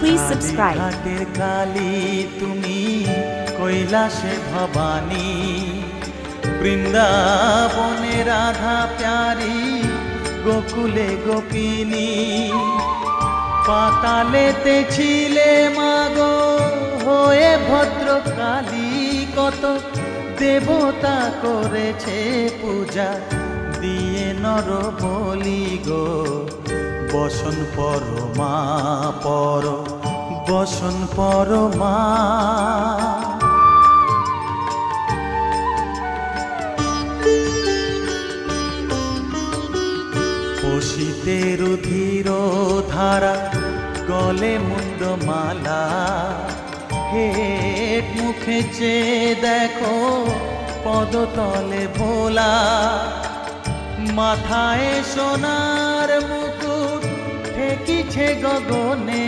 Please subscribe. ঘাটের কালী তুমি কৈলাসে ভবানী, বৃন্দাবনে রাধা প্যারি, গোকুলে গোপিনী। পাতালেতে ছিলে মাগো হয়ে ভদ্রকালী, কত দেবতা করেছে পূজা দিয়ে নর বলি গো। বসন পরমা পর, বসন পরমা। পশিতে রুধির ধারা, গলে মুন্ডমালা। হেট মুখে চেয়ে দেখো পদতলে ভোলা, মাথায় সোনার মুকুট ঠেকিছে গগনে।